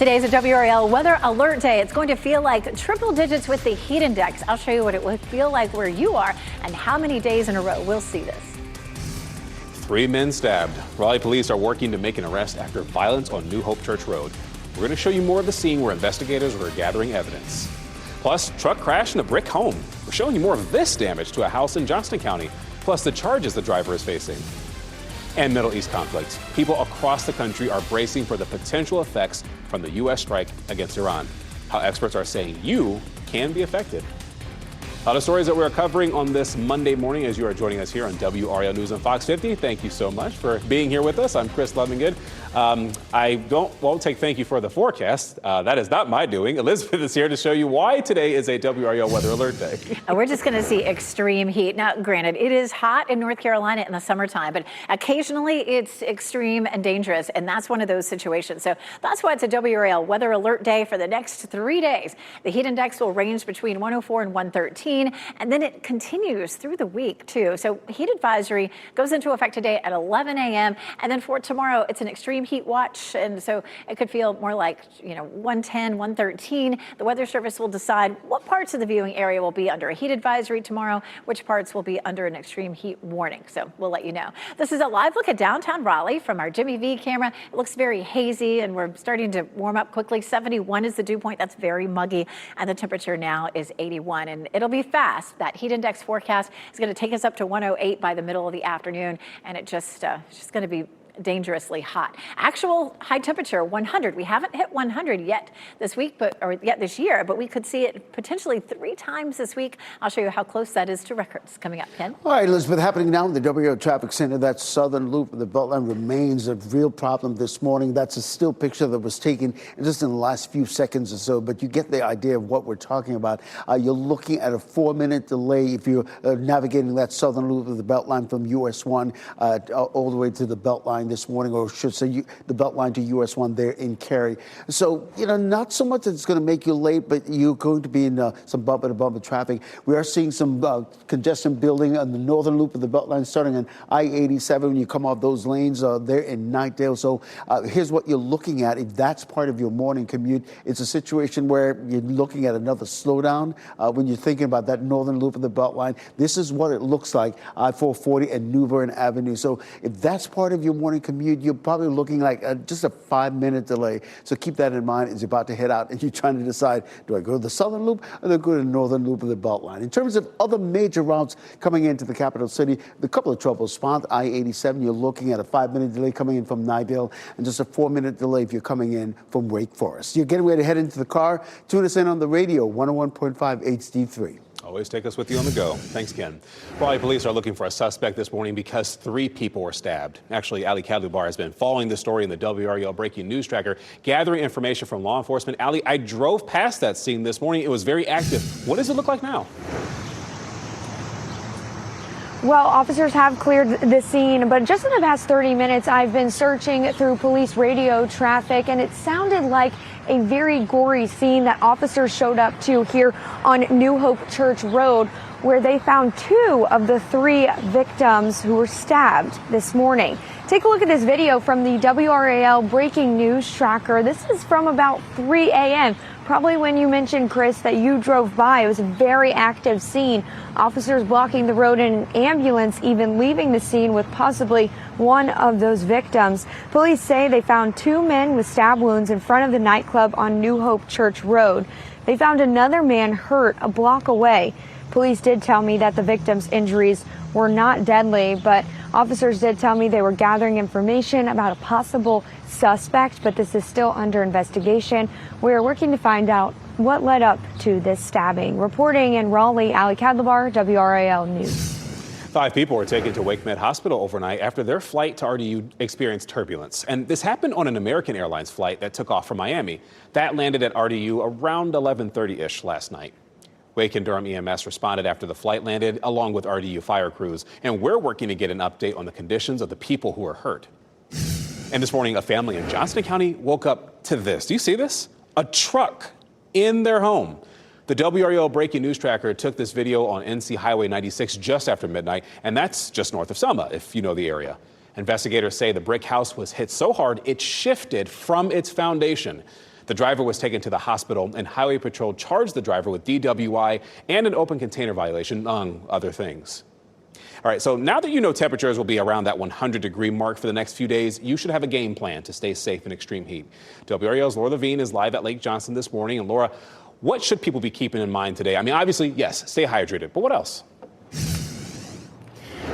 Today is a WRAL weather alert day. It's going to feel like triple digits with the heat index. I'll show you what it would feel like where you are and how many days in a row we'll see this. 3 men stabbed. Raleigh police are working to make an arrest after violence on New Hope Church Road. We're going to show you more of the scene where investigators were gathering evidence. Plus, truck crash in a brick home. We're showing you more of this damage to a house in Johnston County, plus the charges the driver is facing. And Middle East conflict. People across the country are bracing for the potential effects from the U.S. strike against Iran. How experts are saying you can be affected. A lot of stories that we're covering on this Monday morning as you are joining us here on WRAL News on Fox 50. Thank you so much for being here with us. I'm Chris Lovingood. I won't take thank you for the forecast. That is not my doing. Elizabeth is here to show you why today is a WRAL weather alert day. We're just going to see extreme heat. Now, granted, it is hot in North Carolina in the summertime, but occasionally it's extreme and dangerous, and that's one of those situations. So that's why it's a WRAL weather alert day for the next 3 days. The heat index will range between 104 and 113. And then it continues through the week, too. So heat advisory goes into effect today at 11 a.m. And then for tomorrow, it's an extreme heat watch. And so it could feel more like, 110, 113. The Weather Service will decide what parts of the viewing area will be under a heat advisory tomorrow, which parts will be under an extreme heat warning. So we'll let you know. This is a live look at downtown Raleigh from our Jimmy V camera. It looks very hazy, and we're starting to warm up quickly. 71 is the dew point. That's very muggy. And the temperature now is 81. And it'll be fast. That heat index forecast is going to take us up to 108 by the middle of the afternoon, and it's just going to be dangerously hot. Actual high temperature 100. We haven't hit 100 yet this week, yet this year, but we could see it potentially 3 times this week. I'll show you how close that is to records coming up. Ken. All right, Elizabeth, happening now in the WRAL Traffic Center. That southern loop of the Beltline remains a real problem this morning. That's a still picture that was taken just in the last few seconds or so, but you get the idea of what we're talking about. You're looking at a 4-minute delay if you're navigating that southern loop of the Beltline from US 1 all the way to the Beltline this morning, or should say the Beltline to US 1 there in Cary. So, not so much that it's going to make you late, but you're going to be in some bumper-to-bumper traffic. We are seeing some congestion building on the northern loop of the Beltline, starting on I-87 when you come off those lanes there in Knightdale. So here's what you're looking at. If that's part of your morning commute, it's a situation where you're looking at another slowdown when you're thinking about that northern loop of the Beltline. This is what it looks like, I-440 and New Bern Avenue. So if that's part of your morning commute, you're probably looking like just a 5-minute delay. So keep that in mind as you're about to head out and you're trying to decide, do I go to the southern loop or do I go to the northern loop of the Beltline? In terms of other major routes coming into the capital city, a couple of trouble spots. I-87, you're looking at a 5-minute delay coming in from Knightdale and just a 4-minute delay if you're coming in from Wake Forest. You're getting ready to head into the car. Tune us in on the radio, 101.5 HD3. Always take us with you on the go. Thanks, Ken. Raleigh police are looking for a suspect this morning because 3 people were stabbed. Actually, Ali Kadlubar has been following the story in the WRAL Breaking News Tracker, gathering information from law enforcement. Ali, I drove past that scene this morning. It was very active. What does it look like now? Well, officers have cleared the scene, but just in the past 30 minutes, I've been searching through police radio traffic, and it sounded like a very gory scene that officers showed up to here on New Hope Church Road, where they found 2 of the 3 victims who were stabbed this morning. Take a look at this video from the WRAL Breaking News Tracker. This is from about 3 a.m. Probably when you mentioned, Chris, that you drove by. It was a very active scene. Officers blocking the road and an ambulance even leaving the scene with possibly one of those victims. Police say they found 2 men with stab wounds in front of the nightclub on New Hope Church Road. They found another man hurt a block away. Police did tell me that the victim's injuries were not deadly, but officers did tell me they were gathering information about a possible suspect, but this is still under investigation. We're working to find out what led up to this stabbing. Reporting in Raleigh, Ali Kadlubar, WRAL News. 5 people were taken to Wake Med Hospital overnight after their flight to RDU experienced turbulence. And this happened on an American Airlines flight that took off from Miami. That landed at RDU around 11:30-ish last night. Wake and Durham EMS responded after the flight landed, along with RDU fire crews. And we're working to get an update on the conditions of the people who were hurt. And this morning, a family in Johnston County woke up to this. Do you see this? A truck in their home. The WRAL Breaking News Tracker took this video on NC Highway 96 just after midnight, and that's just north of Selma, if you know the area. Investigators say the brick house was hit so hard it shifted from its foundation. The driver was taken to the hospital, and Highway Patrol charged the driver with DWI and an open container violation, among other things. All right, so now that you know temperatures will be around that 100-degree mark for the next few days, you should have a game plan to stay safe in extreme heat. WRAL's Laura Levine is live at Lake Johnson this morning. And Laura, what should people be keeping in mind today? I mean, obviously, yes, stay hydrated, but what else?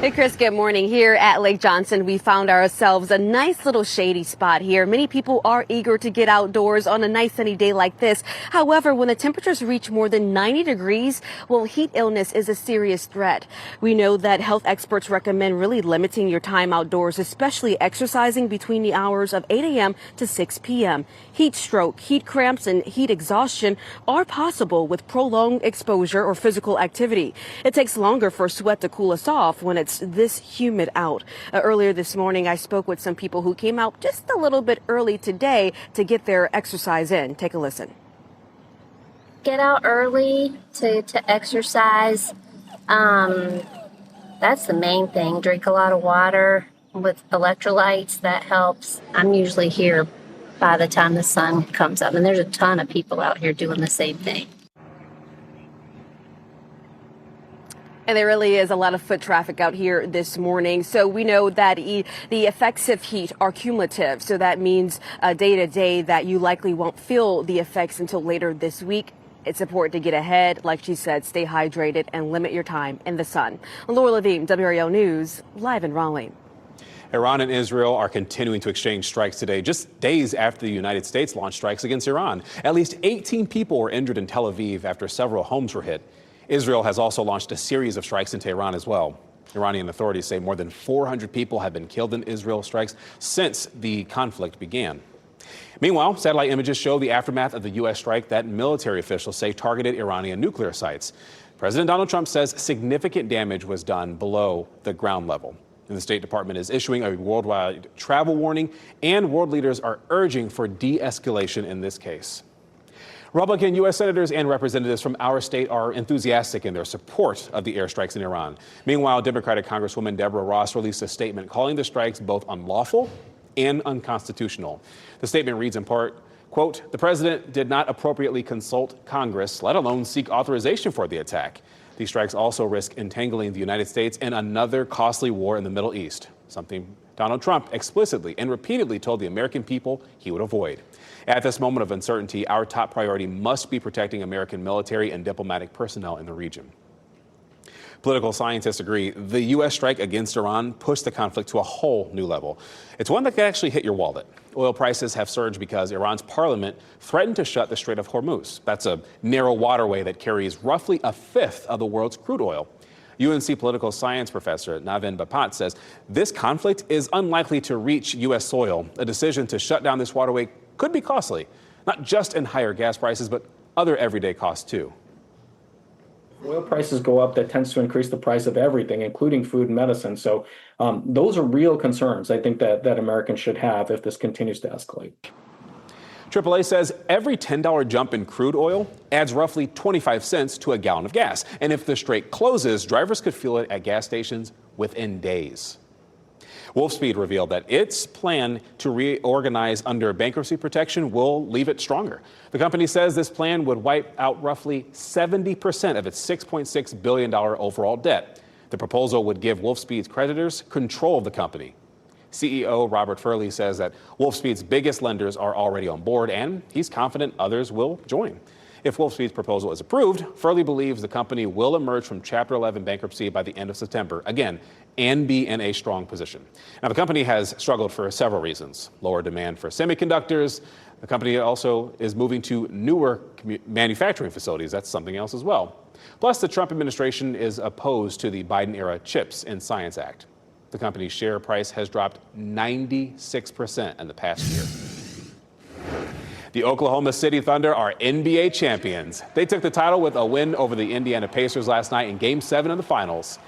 Hey, Chris, good morning. Here at Lake Johnson, we found ourselves a nice little shady spot here. Many people are eager to get outdoors on a nice sunny day like this. However, when the temperatures reach more than 90 degrees, well, heat illness is a serious threat. We know that health experts recommend really limiting your time outdoors, especially exercising between the hours of 8 a.m. to 6 p.m. Heat stroke, heat cramps, and heat exhaustion are possible with prolonged exposure or physical activity. It takes longer for sweat to cool us off when it's this humid out. Earlier this morning, I spoke with some people who came out just a little bit early today to get their exercise in. Take a listen. Get out early to exercise. That's the main thing. Drink a lot of water with electrolytes. That helps. I'm usually here by the time the sun comes up, and there's a ton of people out here doing the same thing. And there really is a lot of foot traffic out here this morning. So we know that the effects of heat are cumulative. So that means day to day that you likely won't feel the effects until later this week. It's important to get ahead. Like she said, stay hydrated and limit your time in the sun. Laura Levine, WRAL News, live in Raleigh. Iran and Israel are continuing to exchange strikes today, just days after the United States launched strikes against Iran. At least 18 people were injured in Tel Aviv after several homes were hit. Israel has also launched a series of strikes into Iran as well. Iranian authorities say more than 400 people have been killed in Israel strikes since the conflict began. Meanwhile, satellite images show the aftermath of the U.S. strike that military officials say targeted Iranian nuclear sites. President Donald Trump says significant damage was done below the ground level. And the State Department is issuing a worldwide travel warning, and world leaders are urging for de-escalation in this case. Republican U.S. senators and representatives from our state are enthusiastic in their support of the airstrikes in Iran. Meanwhile, Democratic Congresswoman Deborah Ross released a statement calling the strikes both unlawful and unconstitutional. The statement reads in part, quote, "The president did not appropriately consult Congress, let alone seek authorization for the attack. These strikes also risk entangling the United States in another costly war in the Middle East, something Donald Trump explicitly and repeatedly told the American people he would avoid. At this moment of uncertainty, our top priority must be protecting American military and diplomatic personnel in the region." Political scientists agree the U.S. strike against Iran pushed the conflict to a whole new level. It's one that could actually hit your wallet. Oil prices have surged because Iran's parliament threatened to shut the Strait of Hormuz. That's a narrow waterway that carries roughly a fifth of the world's crude oil. UNC political science professor Navin Bapat says this conflict is unlikely to reach U.S. soil. A decision to shut down this waterway could be costly, not just in higher gas prices, but other everyday costs too. Oil prices go up, that tends to increase the price of everything, including food and medicine. So those are real concerns I think that Americans should have if this continues to escalate. AAA says every $10 jump in crude oil adds roughly 25 cents to a gallon of gas. And if the strait closes, drivers could feel it at gas stations within days. Wolfspeed revealed that its plan to reorganize under bankruptcy protection will leave it stronger. The company says this plan would wipe out roughly 70% of its $6.6 billion overall debt. The proposal would give Wolfspeed's creditors control of the company. CEO Robert Furley says that Wolfspeed's biggest lenders are already on board, and he's confident others will join. If Wolfspeed's proposal is approved, Furley believes the company will emerge from Chapter 11 bankruptcy by the end of September, again, and be in a strong position. Now, the company has struggled for several reasons. Lower demand for semiconductors. The company also is moving to newer manufacturing facilities. That's something else as well. Plus, the Trump administration is opposed to the Biden-era CHIPS and Science Act. The company's share price has dropped 96% in the past year. The Oklahoma City Thunder are NBA champions. They took the title with a win over the Indiana Pacers last night in Game 7 of the finals.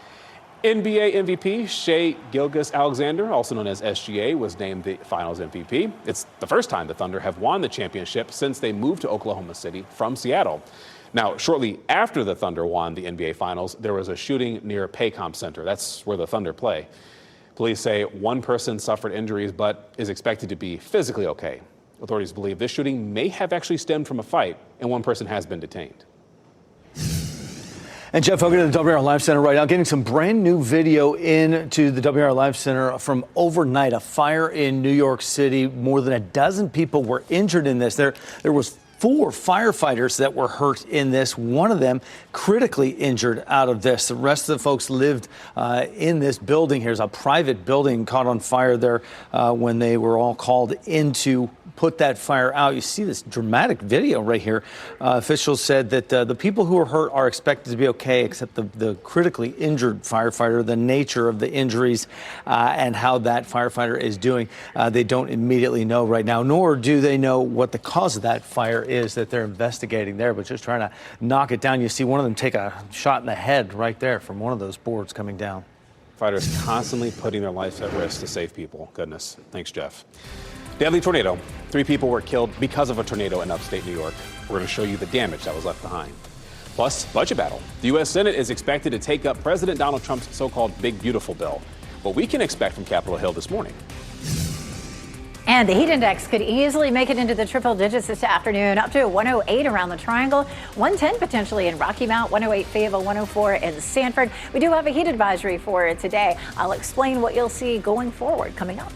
NBA MVP Shai Gilgeous-Alexander, also known as SGA, was named the finals MVP. It's the first time the Thunder have won the championship since they moved to Oklahoma City from Seattle. Now, shortly after the Thunder won the NBA Finals, there was a shooting near Paycom Center. That's where the Thunder play. Police say one person suffered injuries but is expected to be physically okay. Authorities believe this shooting may have actually stemmed from a fight, and one person has been detained. And Jeff, over to the WRAL Live Center right now, getting some brand new video into the WRAL Live Center from overnight. A fire in New York City. More than a dozen people were injured in this. There was 4 firefighters that were hurt in this. One of them critically injured out of this. The rest of the folks lived in this building. Here's a private building caught on fire there when they were all called in to put that fire out. You see this dramatic video right here. Officials said that the people who are hurt are expected to be okay, except the critically injured firefighter. The nature of the injuries and how that firefighter is doing, they don't immediately know right now, nor do they know what the cause of that fire is that they're investigating there, but just trying to knock it down. You see one of them take a shot in the head right there from one of those boards coming down. Fighters constantly putting their lives at risk to save people. Goodness. Thanks, Jeff. Deadly tornado. 3 people were killed because of a tornado in upstate New York. We're going to show you the damage that was left behind. Plus, budget battle. The U.S. Senate is expected to take up President Donald Trump's so-called Big Beautiful Bill. What we can expect from Capitol Hill this morning. And the heat index could easily make it into the triple digits this afternoon, up to 108 around the Triangle, 110 potentially in Rocky Mount, 108 Fayetteville, 104 in Sanford. We do have a heat advisory for it today. I'll explain what you'll see going forward coming up.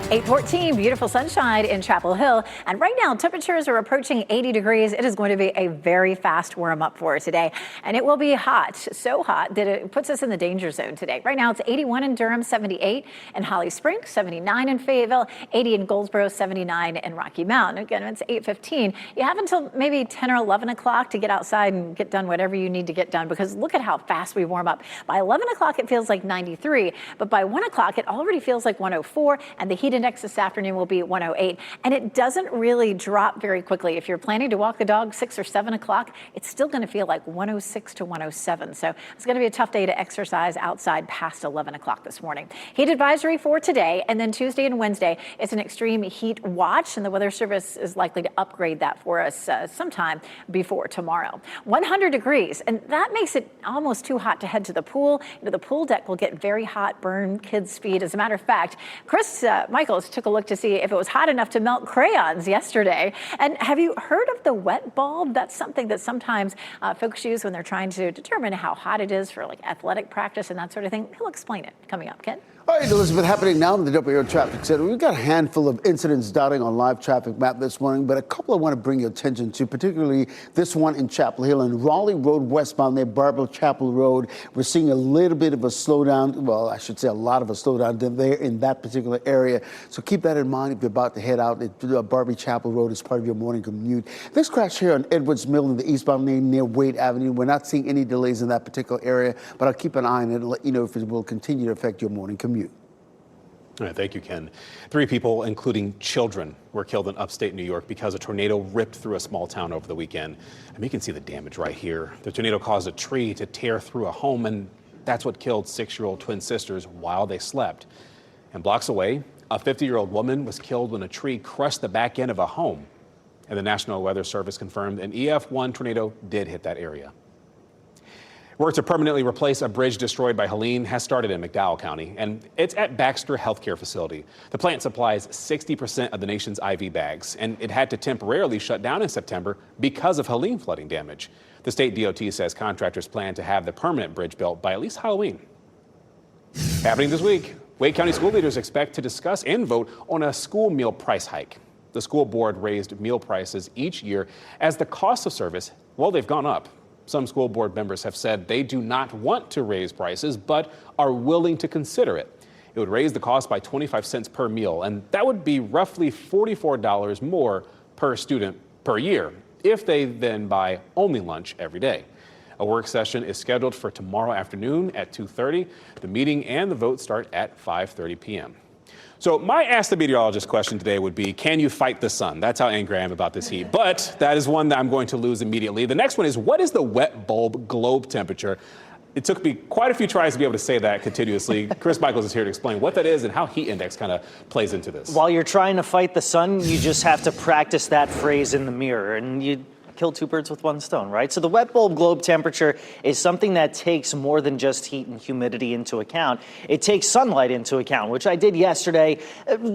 .14, beautiful sunshine in Chapel Hill. And right now, temperatures are approaching 80 degrees. It is going to be a very fast warm up for today. And it will be hot, so hot that it puts us in the danger zone today. Right now, it's 81 in Durham, 78 in Holly Springs, 79 in Fayetteville, 80 in Goldsboro, 79 in Rocky Mount. Again, it's 8:15. You have until maybe 10 or 11 o'clock to get outside and get done whatever you need to get done, because look at how fast we warm up. By 11 o'clock, it feels like 93, but by 1 o'clock, it already feels like 104, and the heat index this afternoon will be 108. And it doesn't really drop very quickly. If you're planning to walk the dog 6 or 7 o'clock, it's still going to feel like 106 to 107. So it's going to be a tough day to exercise outside past 11 o'clock this morning. Heat advisory for today, and then Tuesday and Wednesday, it's an extreme heat watch, and the Weather Service is likely to upgrade that for us sometime before tomorrow. 100 degrees, and that makes it almost too hot to head to the pool. You know, the pool deck will get very hot, burn kids' feet. As a matter of fact, Chris Michaels took a look to see if it was hot enough to melt crayons yesterday. And have you heard of the wet bulb? That's something that sometimes folks use when they're trying to determine how hot it is for like athletic practice and that sort of thing. He'll explain it coming up. Ken? All right, Elizabeth, happening now in the WRAL Traffic Center. We've got a handful of incidents dotting on live traffic map this morning, but a couple I want to bring your attention to, particularly this one in Chapel Hill and Raleigh Road westbound there, Barbara Chapel Road. We're seeing a little bit of a slowdown. Well, I should say a lot of a slowdown there in that particular area. So keep that in mind if you're about to head out. Barbara Chapel Road is part of your morning commute. This crash here on Edwards Mill in the eastbound lane near Wade Avenue. We're not seeing any delays in that particular area, but I'll keep an eye on it and let you know if it will continue to affect your morning commute. All right, thank you, Ken. 3 people, including children, were killed in upstate New York because a tornado ripped through a small town over the weekend. And you can see the damage right here. The tornado caused a tree to tear through a home, and that's what killed 6-year-old twin sisters while they slept. And blocks away, a 50-year-old woman was killed when a tree crushed the back end of a home. And the National Weather Service confirmed an EF1 tornado did hit that area. Work to permanently replace a bridge destroyed by Helene has started in McDowell County, and it's at Baxter Healthcare Facility. The plant supplies 60% of the nation's IV bags, and it had to temporarily shut down in September because of Helene flooding damage. The state DOT says contractors plan to have the permanent bridge built by at least Halloween. Happening this week, Wake County school leaders expect to discuss and vote on a school meal price hike. The school board raised meal prices each year as the cost of service, well, they've gone up. Some school board members have said they do not want to raise prices, but are willing to consider it. It would raise the cost by 25 cents per meal, and that would be roughly $44 more per student per year if they then buy only lunch every day. A work session is scheduled for tomorrow afternoon at 2:30. The meeting and the vote start at 5:30 p.m. So my Ask the Meteorologist question today would be, can you fight the sun? That's how angry I am about this heat. But that is one that I'm going to lose immediately. The next one is, what is the wet bulb globe temperature? It took me quite a few tries to be able to say that continuously. Chris Michaels is here to explain what that is and how heat index kind of plays into this. While you're trying to fight the sun, you just have to practice that phrase in the mirror. And kill two birds with one stone, right? So the wet bulb globe temperature is something that takes more than just heat and humidity into account. It takes sunlight into account, which I did yesterday.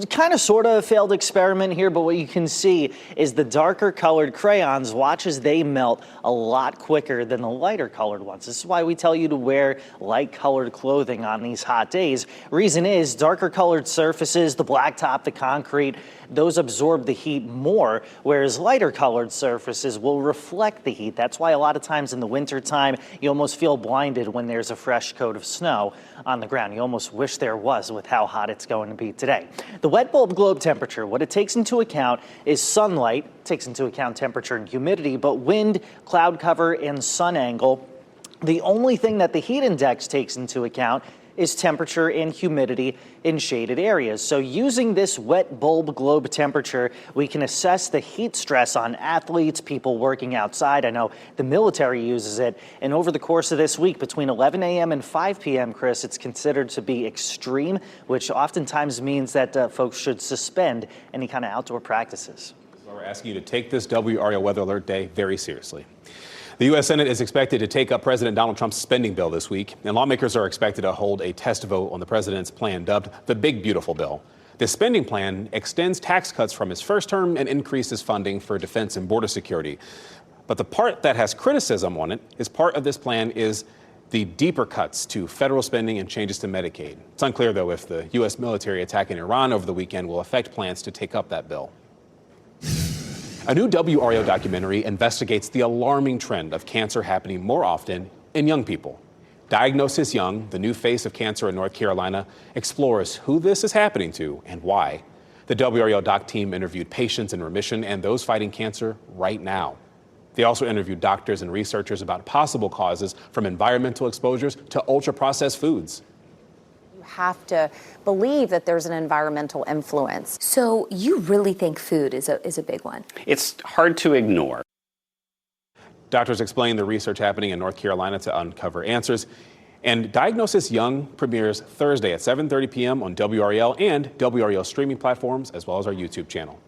Kind of sort of a failed experiment here, but what you can see is the darker colored crayons, watch as they melt a lot quicker than the lighter colored ones. This is why we tell you to wear light colored clothing on these hot days. Reason is darker colored surfaces, the blacktop, the concrete, those absorb the heat more, whereas lighter colored surfaces will reflect the heat. That's why a lot of times in the wintertime, you almost feel blinded when there's a fresh coat of snow on the ground. You almost wish there was with how hot it's going to be today. The wet bulb globe temperature, what it takes into account is sunlight, takes into account temperature and humidity, but wind, cloud cover, and sun angle. The only thing that the heat index takes into account is temperature and humidity in shaded areas. So using this wet bulb globe temperature, we can assess the heat stress on athletes, people working outside. I know the military uses it. And over the course of this week, between 11 a.m. and 5 p.m., Chris, it's considered to be extreme, which oftentimes means that folks should suspend any kind of outdoor practices. So we're asking you to take this WRAL Weather Alert Day very seriously. The U.S. Senate is expected to take up President Donald Trump's spending bill this week, and lawmakers are expected to hold a test vote on the president's plan dubbed the Big Beautiful Bill. This spending plan extends tax cuts from his first term and increases funding for defense and border security. But the part that has criticism on it is part of this plan is the deeper cuts to federal spending and changes to Medicaid. It's unclear, though, if the U.S. military attack in Iran over the weekend will affect plans to take up that bill. A new WRAL documentary investigates the alarming trend of cancer happening more often in young people. Diagnosis Young, the new face of cancer in North Carolina, explores who this is happening to and why. The WRAL doc team interviewed patients in remission and those fighting cancer right now. They also interviewed doctors and researchers about possible causes from environmental exposures to ultra-processed foods. Have to believe that there's an environmental influence. So you really think food is a big one? It's hard to ignore. Doctors explain the research happening in North Carolina to uncover answers. And Diagnosis Young premieres Thursday at 7:30 p.m. on WRAL and WRAL streaming platforms, as well as our YouTube channel.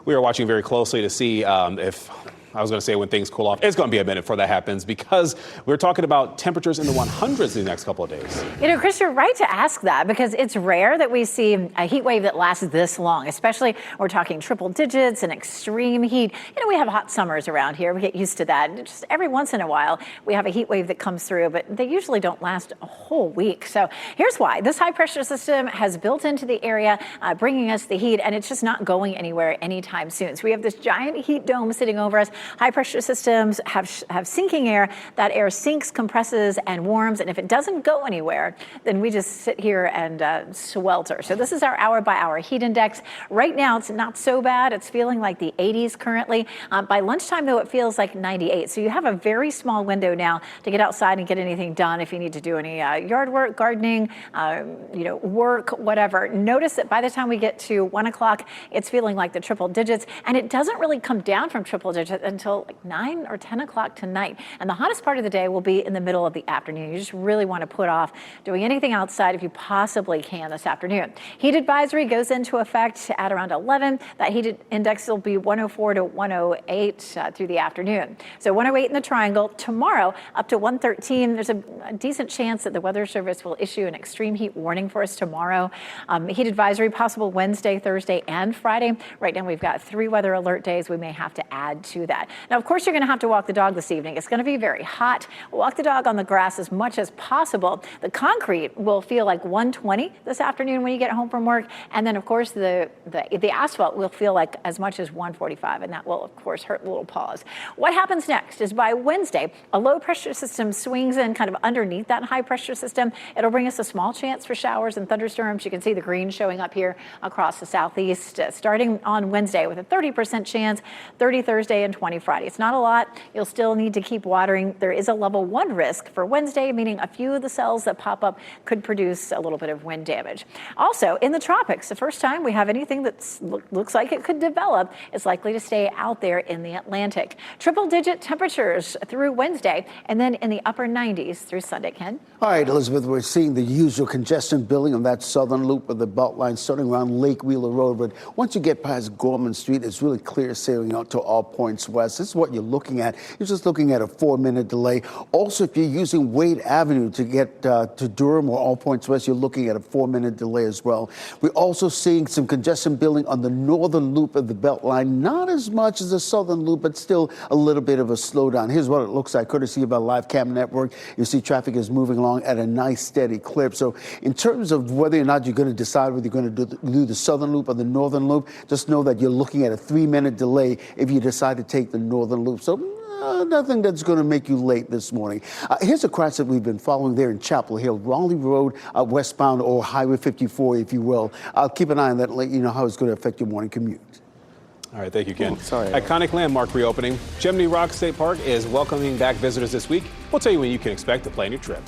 We are watching very closely to see if, I was going to say when things cool off. It's going to be a minute before that happens because we're talking about temperatures in the 100s the next couple of days. You know, Chris, you're right to ask that because it's rare that we see a heat wave that lasts this long, especially we're talking triple digits and extreme heat. You know, we have hot summers around here. We get used to that. Just every once in a while, we have a heat wave that comes through, but they usually don't last a whole week. So here's why. This high pressure system has built into the area, bringing us the heat, and it's just not going anywhere anytime soon. So we have this giant heat dome sitting over us. High pressure systems have sinking air. That air sinks, compresses, and warms. And if it doesn't go anywhere, then we just sit here and swelter. So this is our hour by hour heat index. Right now, it's not so bad. It's feeling like the 80s currently. By lunchtime, though, it feels like 98. So you have a very small window now to get outside and get anything done if you need to do any yard work, gardening, work, whatever. Notice that by the time we get to 1 o'clock, it's feeling like the triple digits. And it doesn't really come down from triple digits until like 9 or 10 o'clock tonight. And the hottest part of the day will be in the middle of the afternoon. You just really want to put off doing anything outside if you possibly can this afternoon. Heat advisory goes into effect at around 11. That heat index will be 104 to 108 through the afternoon. So 108 in the triangle. Tomorrow up to 113. There's a decent chance that the Weather Service will issue an extreme heat warning for us tomorrow. Heat advisory possible Wednesday, Thursday, and Friday. Right now we've got 3 weather alert days. We may have to add to that. Now, of course, you're going to have to walk the dog this evening. It's going to be very hot. Walk the dog on the grass as much as possible. The concrete will feel like 120 this afternoon when you get home from work. And then, of course, the asphalt will feel like as much as 145. And that will, of course, hurt little paws. What happens next is by Wednesday, a low pressure system swings in kind of underneath that high pressure system. It'll bring us a small chance for showers and thunderstorms. You can see the green showing up here across the southeast, starting on Wednesday with a 30% chance, 30 Thursday and 20 Friday. It's not a lot. You'll still need to keep watering. There is a level 1 risk for Wednesday, meaning a few of the cells that pop up could produce a little bit of wind damage. Also, in the tropics, the first time we have anything that looks like it could develop is likely to stay out there in the Atlantic. Triple-digit temperatures through Wednesday, and then in the upper 90s through Sunday, Ken. All right, Elizabeth, we're seeing the usual congestion building on that southern loop of the Beltline starting around Lake Wheeler Road. But once you get past Gorman Street, it's really clear sailing out to all points west. west. This is what you're looking at. You're just looking at a 4-minute delay. Also, if you're using Wade Avenue to get to Durham or All Points West, you're looking at a 4-minute delay as well. We're also seeing some congestion building on the northern loop of the Beltline. Not as much as the southern loop, but still a little bit of a slowdown. Here's what it looks like, courtesy of our live cam network. You see traffic is moving along at a nice steady clip. So in terms of whether or not you're going to decide whether you're going to do the southern loop or the northern loop, just know that you're looking at a 3-minute delay if you decide to take the northern loop. So nothing that's going to make you late this morning. Here's a crash that we've been following there in Chapel Hill, Raleigh Road, westbound, or Highway 54, if you will. I'll keep an eye on that and let you know how it's going to affect your morning commute. All right, thank you, Ken. Sorry. Iconic landmark reopening. Chimney Rock State Park is welcoming back visitors this week. We'll tell you when you can expect to plan your trip.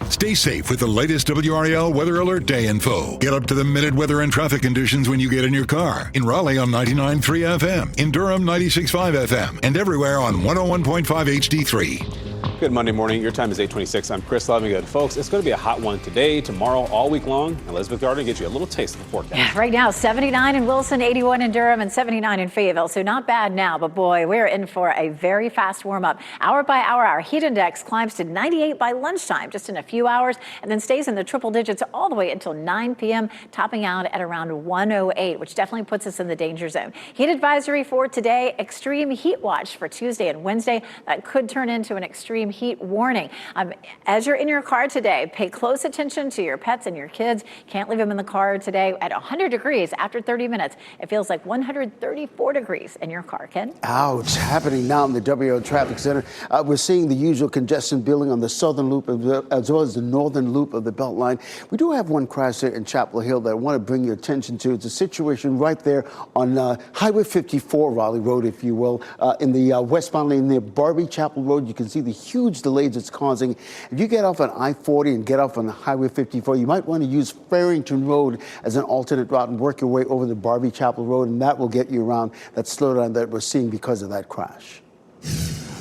Stay safe with the latest WRAL Weather Alert Day info. Get up to the minute weather and traffic conditions when you get in your car. In Raleigh on 99.3 FM, in Durham 96.5 FM, and everywhere on 101.5 HD3. Good Monday morning. Your time is 8:26. I'm Chris Lovingood. Folks, it's going to be a hot one today, tomorrow, all week long. Elizabeth Gardner gets you a little taste of the forecast. Yeah, right now, 79 in Wilson, 81 in Durham, and 79 in Fayetteville. So not bad now, but boy, we're in for a very fast warm-up. Hour by hour, our heat index climbs to 98 by lunchtime, just in a few hours, and then stays in the triple digits all the way until 9 p.m., topping out at around 108, which definitely puts us in the danger zone. Heat advisory for today, extreme heat watch for Tuesday and Wednesday. That could turn into an extreme heat warning. As you're in your car today, pay close attention to your pets and your kids. Can't leave them in the car today at 100 degrees after 30 minutes. It feels like 134 degrees in your car, Ken. Ouch, happening now in the WRAL Traffic Center. We're seeing the usual congestion building on the southern loop as well as the northern loop of the Beltline. We do have one crash there in Chapel Hill that I want to bring your attention to. It's a situation right there on Highway 54, Raleigh Road, if you will, in the westbound lane near Barbie Chapel Road. You can see the huge delays it's causing. If you get off on I-40 and get off on Highway 54, you might want to use Farrington Road as an alternate route and work your way over the Barbie Chapel Road, and that will get you around that slowdown that we're seeing because of that crash.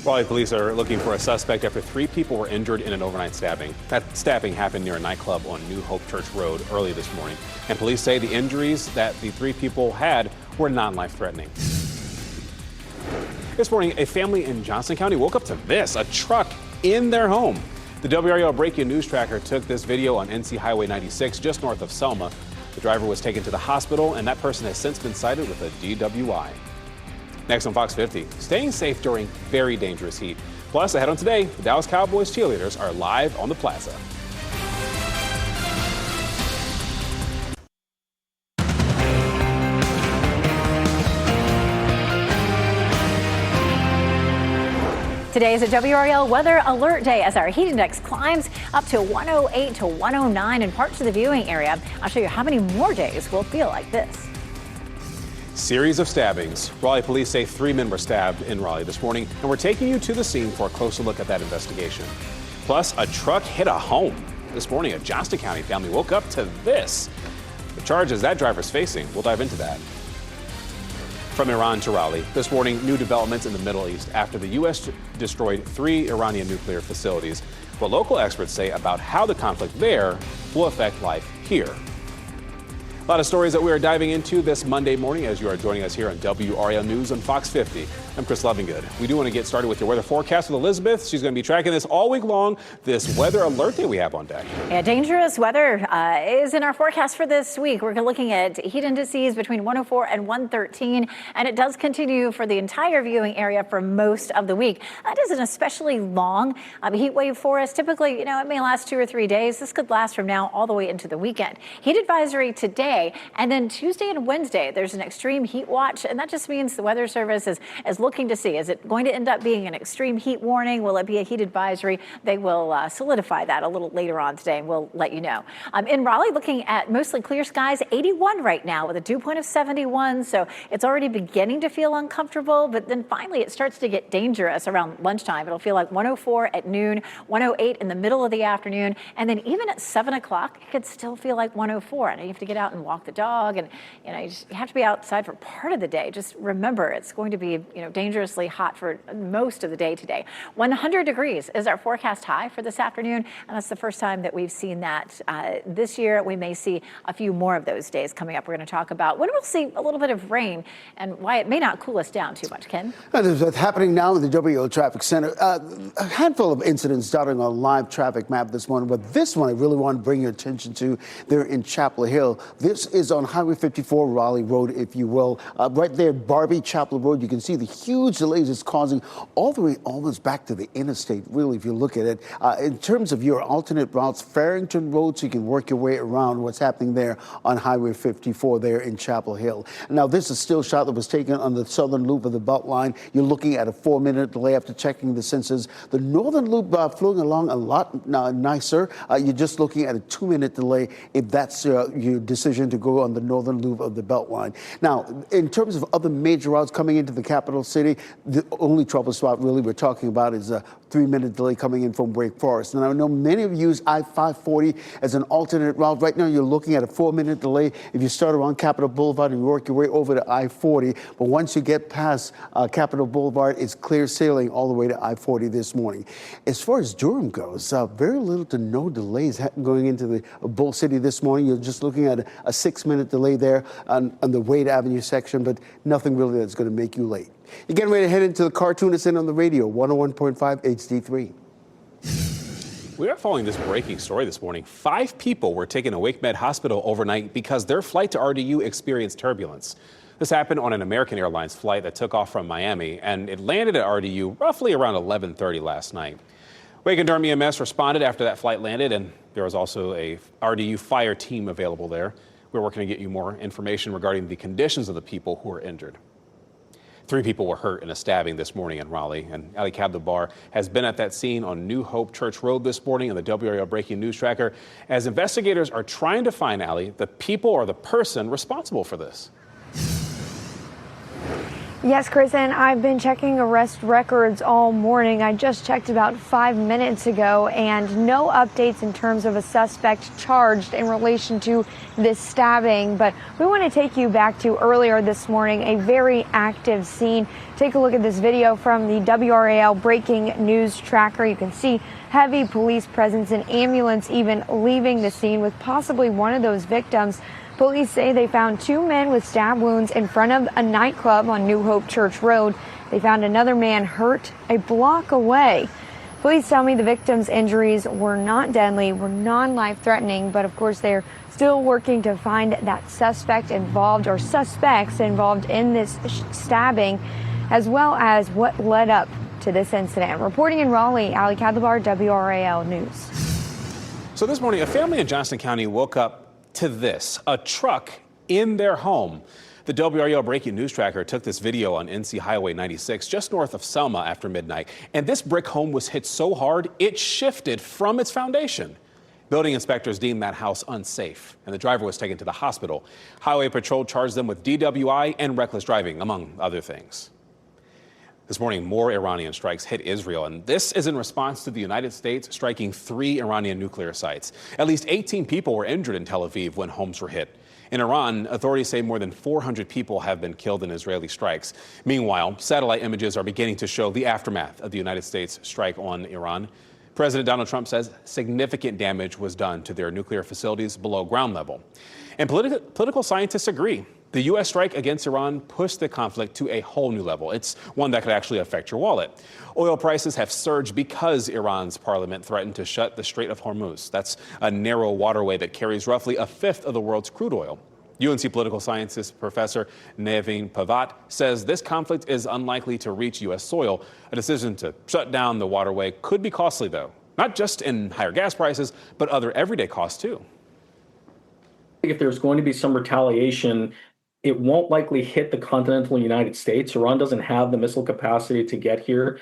Raleigh police are looking for a suspect after 3 people were injured in an overnight stabbing. That stabbing happened near a nightclub on New Hope Church Road early this morning. And police say the injuries that the 3 people had were non-life-threatening. This morning, a family in Johnson County woke up to this, a truck in their home. The WRAL Breaking News Tracker took this video on NC Highway 96 just north of Selma. The driver was taken to the hospital, and that person has since been cited with a DWI. Next on Fox 50, staying safe during very dangerous heat. Plus, ahead on today, the Dallas Cowboys cheerleaders are live on the plaza. Today is a WRAL Weather Alert Day as our heat index climbs up to 108 to 109 in parts of the viewing area. I'll show you how many more days will feel like this. Series of stabbings. Raleigh police say 3 men were stabbed in Raleigh this morning, and we're taking you to the scene for a closer look at that investigation. Plus, a truck hit a home. This morning, a Johnston County family woke up to this. The charges that driver's facing, we'll dive into that. From Iran to Raleigh, this morning, new developments in the Middle East after the U.S. destroyed 3 Iranian nuclear facilities. What local experts say about how the conflict there will affect life here. A lot of stories that we are diving into this Monday morning as you are joining us here on WRAL News on Fox 50. I'm Chris Lovingood. We do want to get started with your weather forecast with Elizabeth. She's going to be tracking this all week long, this weather alert that we have on deck. Yeah, dangerous weather is in our forecast for this week. We're looking at heat indices between 104 and 113, and it does continue for the entire viewing area for most of the week. That is an especially long heat wave for us. Typically, it may last 2 or 3 days. This could last from now all the way into the weekend. Heat advisory today, and then Tuesday and Wednesday, there's an extreme heat watch, and that just means the Weather Service is looking to see, is it going to end up being an extreme heat warning? Will it be a heat advisory? They will solidify that a little later on today, and we'll let you know. In Raleigh, looking at mostly clear skies, 81 right now with a dew point of 71, so it's already beginning to feel uncomfortable, but then finally it starts to get dangerous around lunchtime. It'll feel like 104 at noon, 108 in the middle of the afternoon, and then even at 7 o'clock, it could still feel like 104, and you have to get out and walk the dog, and you have to be outside for part of the day. Just remember, it's going to be dangerously hot for most of the day today. 100 degrees is our forecast high for this afternoon, and that's the first time that we've seen that this year. We may see a few more of those days coming up. We're going to talk about when we'll see a little bit of rain and why it may not cool us down too much. Ken? There's what's happening now in the WRAL Traffic Center. A handful of incidents dotting on live traffic map this morning, but this one I really want to bring your attention to. They're in Chapel Hill. This is on Highway 54, Raleigh Road, if you will. Right there, Barbie Chapel Road. You can see the huge delays it's causing all the way almost back to the interstate, really, if you look at it. In terms of your alternate routes, Farrington Road, so you can work your way around what's happening there on Highway 54 there in Chapel Hill. Now, this is a still shot that was taken on the southern loop of the Beltline. You're looking at a 4-minute delay after checking the sensors. The northern loop flowing along a lot nicer. You're just looking at a 2-minute delay if that's your decision to go on the northern loop of the Beltline. Now, in terms of other major routes coming into the capital city, the only trouble spot really we're talking about is a 3-minute delay coming in from Wake Forest. And I know many of you use I-540 as an alternate route. Right now, you're looking at a 4-minute delay if you start around Capitol Boulevard and you work your way over to I-40. But once you get past Capitol Boulevard, it's clear sailing all the way to I-40 this morning. As far as Durham goes, very little to no delays going into the Bull City this morning. You're just looking at a 6-minute delay there on the Wade Avenue section, but nothing really that's going to make you late. You're getting ready to head into the cartoonist in on the radio, 101.5 HD3. We are following this breaking story this morning. 5 people were taken to Wake Med Hospital overnight because their flight to RDU experienced turbulence. This happened on an American Airlines flight that took off from Miami, and it landed at RDU roughly around 11:30 last night. Wake and Durham EMS responded after that flight landed, and there was also a RDU fire team available there. We're working to get you more information regarding the conditions of the people who were injured. 3 people were hurt in a stabbing this morning in Raleigh, and Ali Kabdabar has been at that scene on New Hope Church Road this morning on the WRAL Breaking News Tracker as investigators are trying to find, Ali, the people or the person responsible for this. Yes, Chris, and I've been checking arrest records all morning. I just checked about 5 minutes ago, and no updates in terms of a suspect charged in relation to this stabbing. But we want to take you back to earlier this morning, a very active scene. Take a look at this video from the WRAL Breaking News Tracker. You can see heavy police presence, an ambulance even leaving the scene with possibly one of those victims. Police say they found 2 men with stab wounds in front of a nightclub on New Hope Church Road. They found another man hurt a block away. Police tell me the victim's injuries were not deadly, were non-life-threatening, but of course they're still working to find that suspect involved or suspects involved in this stabbing, as well as what led up to this incident. Reporting in Raleigh, Ali Kabdabar, WRAL News. So this morning, a family in Johnston County woke up to this, a truck in their home. The WRAL Breaking News Tracker took this video on NC Highway 96 just north of Selma after midnight. And this brick home was hit so hard, it shifted from its foundation. Building inspectors deemed that house unsafe, and the driver was taken to the hospital. Highway Patrol charged them with DWI and reckless driving, among other things. This morning, more Iranian strikes hit Israel, and this is in response to the United States striking 3 Iranian nuclear sites. At least 18 people were injured in Tel Aviv when homes were hit. In Iran, authorities say more than 400 people have been killed in Israeli strikes. Meanwhile, satellite images are beginning to show the aftermath of the United States strike on Iran. President Donald Trump says significant damage was done to their nuclear facilities below ground level. And political scientists agree. The U.S. strike against Iran pushed the conflict to a whole new level. It's one that could actually affect your wallet. Oil prices have surged because Iran's parliament threatened to shut the Strait of Hormuz. That's a narrow waterway that carries roughly a fifth of the world's crude oil. UNC political scientist Professor Naveen Pavat says this conflict is unlikely to reach U.S. soil. A decision to shut down the waterway could be costly, though, not just in higher gas prices, but other everyday costs, too. If there's going to be some retaliation, it won't likely hit the continental United States. Iran doesn't have the missile capacity to get here.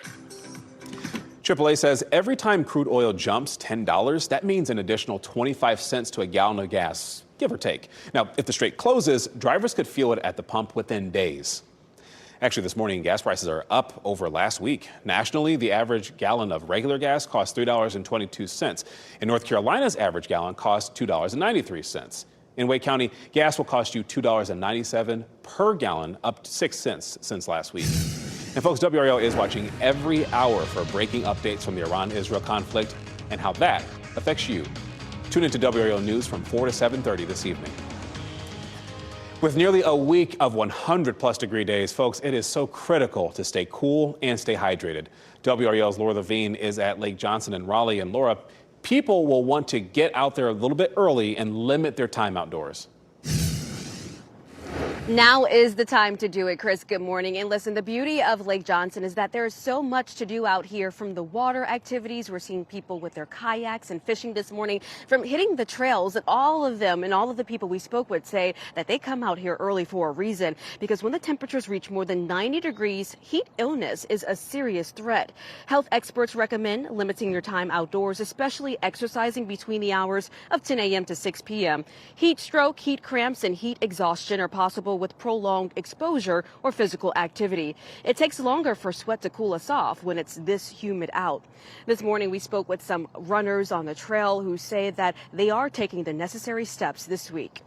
AAA says every time crude oil jumps $10, that means an additional 25 cents to a gallon of gas, give or take. Now, if the strait closes, drivers could feel it at the pump within days. Actually, this morning, gas prices are up over last week. Nationally, the average gallon of regular gas costs $3.22. In North Carolina's average gallon costs $2.93. In Wake County, gas will cost you $2.97 per gallon, up 6 cents since last week. And folks, WRAL is watching every hour for breaking updates from the Iran-Israel conflict and how that affects you. Tune into WRAL News from 4 to 7:30 this evening. With nearly a week of 100-plus degree days, folks, it is so critical to stay cool and stay hydrated. WRAL's Laura Levine is at Lake Johnson in Raleigh. And Laura, people will want to get out there a little bit early and limit their time outdoors. Now is the time to do it, Chris. Good morning. And listen, the beauty of Lake Johnson is that there is so much to do out here, from the water activities. We're seeing people with their kayaks and fishing this morning, from hitting the trails, and all of them and all of the people we spoke with say that they come out here early for a reason, because when the temperatures reach more than 90 degrees, heat illness is a serious threat. Health experts recommend limiting your time outdoors, especially exercising between the hours of 10 a.m. to 6 p.m. Heat stroke, heat cramps, and heat exhaustion are possible with prolonged exposure or physical activity. It takes longer for sweat to cool us off when it's this humid out. This morning, we spoke with some runners on the trail who say that they are taking the necessary steps this week.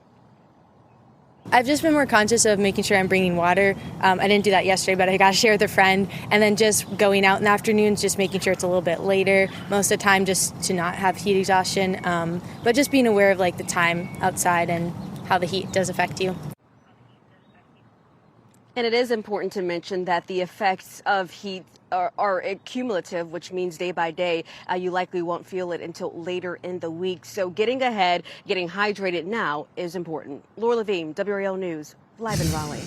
I've just been more conscious of making sure I'm bringing water. I didn't do that yesterday, but I got to share with a friend. And then just going out in the afternoons, just making sure it's a little bit later most of the time, just to not have heat exhaustion. But just being aware of like the time outside and how the heat does affect you. And it is important to mention that the effects of heat are cumulative, which means day by day, you likely won't feel it until later in the week. So getting ahead, getting hydrated now is important. Laura Levine, WRAL News, live in Raleigh.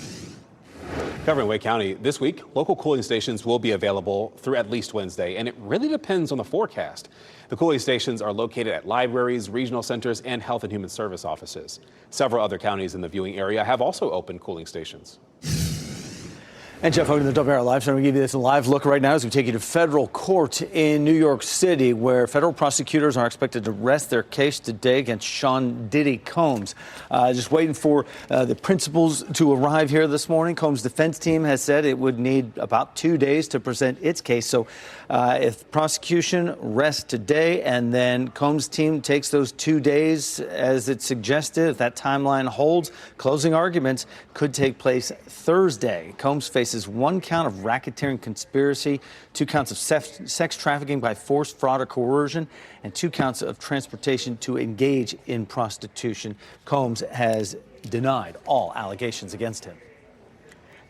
Covering Wake County this week, local cooling stations will be available through at least Wednesday, and it really depends on the forecast. The cooling stations are located at libraries, regional centers, and health and human service offices. Several other counties in the viewing area have also opened cooling stations. And Jeff Hogan, the WRAL Live Center, we give you this live look right now as we take you to federal court in New York City, where federal prosecutors are expected to rest their case today against Sean Diddy Combs. Just waiting for the principals to arrive here this morning. Combs' defense team has said it would need about 2 days to present its case. So if prosecution rests today and then Combs' team takes those 2 days as it suggested, if that timeline holds, closing arguments could take place Thursday. Combs faces 1 count of racketeering conspiracy, 2 counts of sex trafficking by force, fraud, or coercion, and 2 counts of transportation to engage in prostitution. Combs has denied all allegations against him.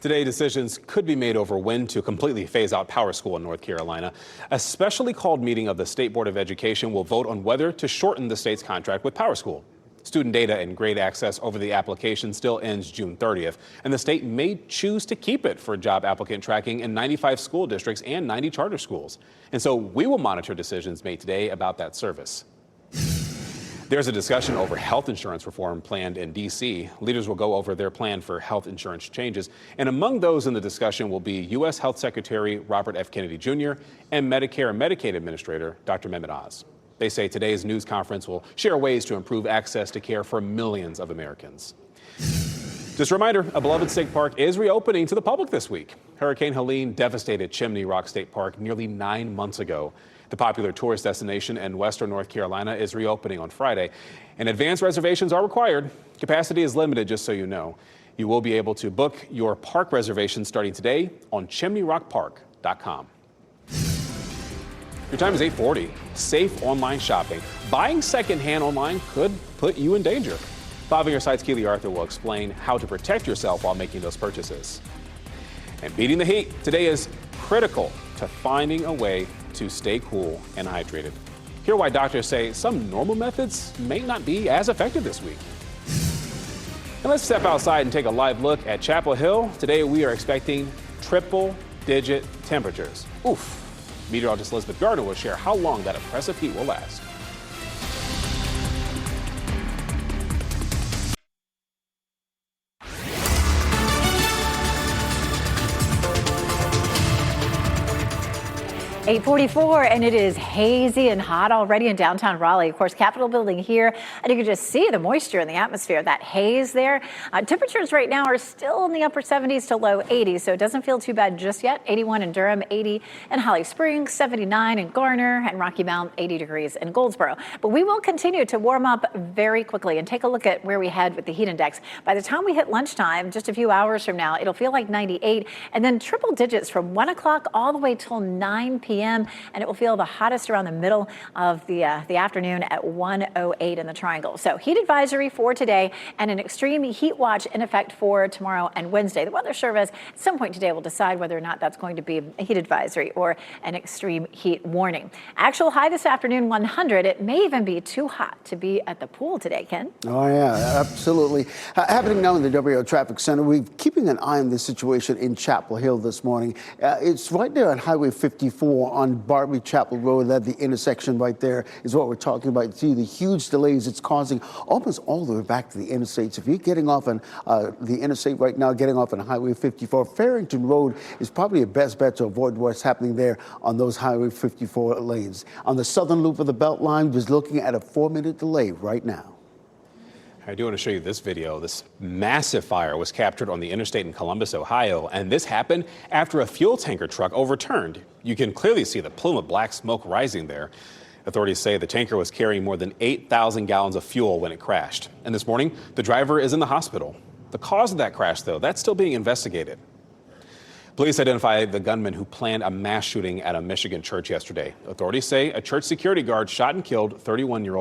Today, decisions could be made over when to completely phase out Power School in North Carolina. A specially called meeting of the State Board of Education will vote on whether to shorten the state's contract with Power School. Student data and grade access over the application still ends June 30th, and the state may choose to keep it for job applicant tracking in 95 school districts and 90 charter schools. And so we will monitor decisions made today about that service. There's a discussion over health insurance reform planned in D.C. Leaders will go over their plan for health insurance changes. And among those in the discussion will be U.S. Health Secretary Robert F. Kennedy Jr. and Medicare and Medicaid Administrator Dr. Mehmet Oz. They say today's news conference will share ways to improve access to care for millions of Americans. Just a reminder, a beloved state park is reopening to the public this week. Hurricane Helene devastated Chimney Rock State Park nearly 9 months ago. The popular tourist destination in western North Carolina is reopening on Friday, and advance reservations are required. Capacity is limited, just so you know. You will be able to book your park reservation starting today on chimneyrockpark.com. Your time is 8:40. Safe online shopping. Buying secondhand online could put you in danger. 5 on your side's Keely Arthur will explain how to protect yourself while making those purchases. And beating the heat today is critical to finding a way to stay cool and hydrated. Hear why doctors say some normal methods may not be as effective this week. And let's step outside and take a live look at Chapel Hill. Today we are expecting triple-digit temperatures. Oof. Meteorologist Elizabeth Gardner will share how long that oppressive heat will last. 8:44, and it is hazy and hot already in downtown Raleigh. Of course, Capitol Building here, and you can just see the moisture in the atmosphere, that haze there. Temperatures right now are still in the upper 70s to low 80s, so it doesn't feel too bad just yet. 81 in Durham, 80 in Holly Springs, 79 in Garner, and Rocky Mount, 80 degrees in Goldsboro. But we will continue to warm up very quickly, and take a look at where we head with the heat index. By the time we hit lunchtime, just a few hours from now, it'll feel like 98, and then triple digits from 1 o'clock all the way till 9 p.m. And it will feel the hottest around the middle of the afternoon at 108 in the Triangle. So heat advisory for today and an extreme heat watch in effect for tomorrow and Wednesday. The Weather Service at some point today will decide whether or not that's going to be a heat advisory or an extreme heat warning. Actual high this afternoon, 100. It may even be too hot to be at the pool today, Ken. Oh, yeah, absolutely. Happening now in the WRAL Traffic Center. We're keeping an eye on this situation in Chapel Hill this morning. It's right there on Highway 54 on Barbie Chapel Road. That the intersection right there is what we're talking about. You see the huge delays it's causing almost all the way back to the interstate. So if you're getting off on the interstate right now, getting off on Highway 54, Farrington Road is probably your best bet to avoid what's happening there on those Highway 54 lanes. On the southern loop of the Beltline, we're looking at a 4-minute delay right now. I do want to show you this video. This massive fire was captured on the interstate in Columbus, Ohio, and this happened after a fuel tanker truck overturned. You can clearly see the plume of black smoke rising there. Authorities say the tanker was carrying more than 8,000 gallons of fuel when it crashed. And this morning, the driver is in the hospital. The cause of that crash, though, that's still being investigated. Police identified the gunman who planned a mass shooting at a Michigan church yesterday. Authorities say a church security guard shot and killed 31-year-old